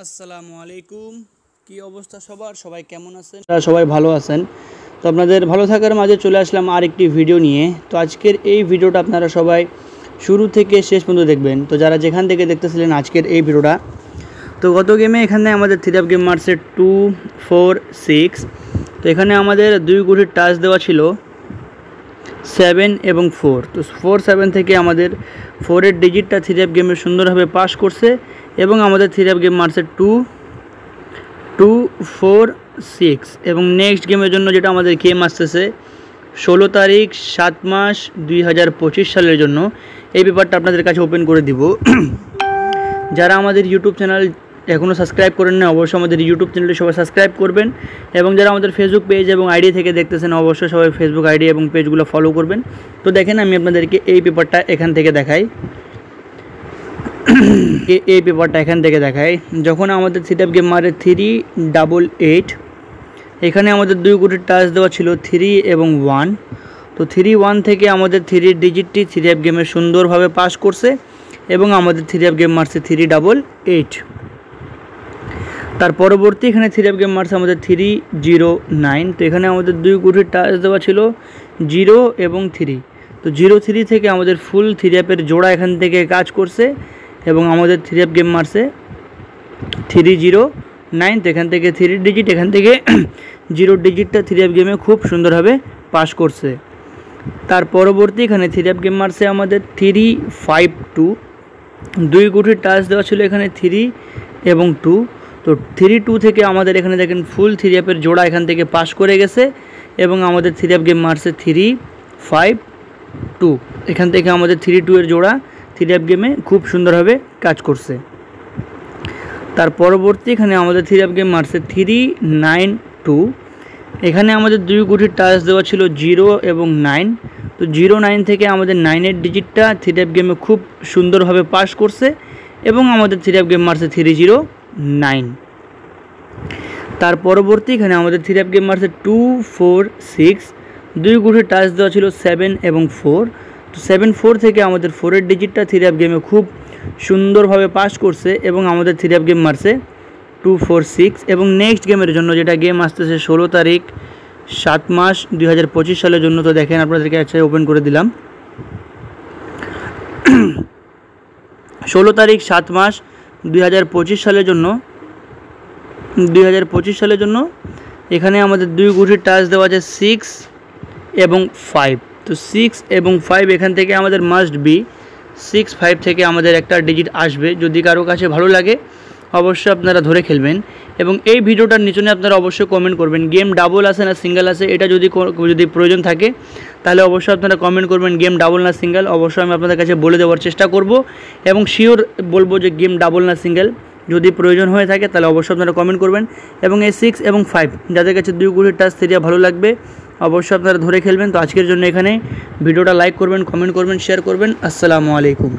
আসসালামু আলাইকুম। কি অবস্থা সবার? সবাই কেমন আছেন? সবাই ভালো আছেন? তো আপনাদের ভালো থাকার মাঝে চলে আসলাম আরেকটি ভিডিও নিয়ে। তো আজকের এই ভিডিওটা আপনারা সবাই শুরু থেকে শেষ পর্যন্ত দেখবেন। তো যারা যেখান থেকে দেখতেছিলেন আজকের এই ভিডিওটা, তো গত গেমে এখানে আমাদের 3 গেম মারছে 2, 4, 6। তো এখানে আমাদের 2 গুটির টাচ দেওয়া ছিল 7 এবং 4। তো 4, 7 থেকে আমাদের 4-এর ডিজিটটা 3 গেমে সুন্দরভাবে পাস করছে এবং আমাদের 3 গেম মারছে 2, 2, 4, 6। এবং নেক্সট গেমের জন্য যেটা আমাদের গেম আসতেছে 16 তারিখ 7 মাস 2025 সালের জন্য, এই পেপারটা আপনাদের কাছে ওপেন করে দিব। যারা আমাদের ইউটিউব চ্যানেল এখনও সাবস্ক্রাইব করেন না, অবশ্যই আমাদের ইউটিউব চ্যানেলটি সবাই সাবস্ক্রাইব করবেন। এবং যারা আমাদের ফেসবুক পেজ এবং আইডি থেকে দেখতেছেন, অবশ্যই সবাই ফেসবুক আইডি এবং পেজগুলো ফলো করবেন। তো দেখেন, আমি আপনাদেরকে এই পেপারটা এখান থেকে দেখাই। এই পেপারটা এখান থেকে দেখাই যখন আমাদের সিটআপ গেম মারে 388, এখানে আমাদের 2 গুটির টাচ দেওয়া ছিল 3 এবং 1। তো 3, 1 থেকে আমাদের 3 ডিজিটটি 3 গেমে সুন্দরভাবে পাস করছে এবং আমাদের 3 গেম মারছে 388। তার পরবর্তী এখানে 3 গেম মারছে আমাদের 309। তো এখানে আমাদের 2 গুটির টাচ দেওয়া ছিল 0 এবং 3। তো 0, 3 থেকে আমাদের ফুল 3 জোড়া এখান থেকে কাজ করছে এবং আমাদের 3 গেম মারছে 309। তো এখান থেকে 3 ডিজিট, এখান থেকে 0 ডিজিটটা 3 গেমে খুব সুন্দরভাবে পাস করছে। তার পরবর্তী এখানে 3 গেম মারছে আমাদের 352। 2 গুটির টাচ দেওয়া ছিল এখানে 3 এবং 2। তো 3-2 থেকে আমাদের এখানে দেখেন ফুল 3 জোড়া এখান থেকে পাস করে গেছে এবং আমাদের 3 গেম মারছে 352। এখান থেকে আমাদের 3-2 জোড়া 3 গেমে খুব সুন্দরভাবে কাজ করছে। তার পরবর্তী এখানে আমাদের 3 গেম মারছে 392। এখানে আমাদের 2 গুটির টাচ দেওয়া ছিল 0 এবং 9। তো 09 থেকে আমাদের 9-এর ডিজিটটা 3 গেমে খুব সুন্দরভাবে পাস করছে এবং আমাদের 3 গেম মারছে 309। তার পরবর্তী এখানে আমাদের 3 গেম মারছে 2, 4, 6। 2 গুটির টাচ দেওয়া ছিল 7 এবং 4। তো 7, 4 থেকে আমাদের 4-এর ডিজিটটা 3 গেমে খুব সুন্দরভাবে পাস করছে এবং আমাদের 3 গেম মারছে 2, 4, 6। এবং নেক্সট গেমের জন্য যেটা গেম আসতেছে 16 তারিখ 7 মাস 2025 সালের জন্য। তো দেখেন, আপনাদেরকে আচ্ছা ওপেন করে দিলাম। 16 তারিখ 7 মাস 2025 সালের জন্য এখানে আমাদের 2 গুটির টাচ দেওয়া আছে 6 এবং 5। তো 6 এবং 5 এখান থেকে আমাদের মাস্ট বি 6, 5 থেকে আমাদের একটা ডিজিট আসবে। যদি কারো কাছে ভালো লাগে অবশ্যই আপনারা ধরে খেলবেন। এবং এই ভিডিওটার নিচনে আপনারা অবশ্যই কমেন্ট করবেন গেম ডাবল আছে না সিঙ্গেল আছে। এটা যদি প্রয়োজন থাকে তাহলে অবশ্যই আপনারা কমেন্ট করবেন গেম ডাবল না সিঙ্গেল। অবশ্যই আমি আপনাদের কাছে বলে দেওয়ার চেষ্টা করব এবং শিওর বলবো যে গেম ডাবল না সিঙ্গেল। যদি প্রয়োজন হয়ে থাকে তাহলে অবশ্যই আপনারা কমেন্ট করবেন। এবং এই 6 এবং 5 যাদের কাছে 2 গুটির টাচ 3 ভালো লাগবে অবশ্যই আপনারা ধরে খেলবেন। তো আজকের জন্য এখানে ভিডিওটা লাইক করবেন, কমেন্ট করবেন, শেয়ার করবেন। আসসালামু আলাইকুম।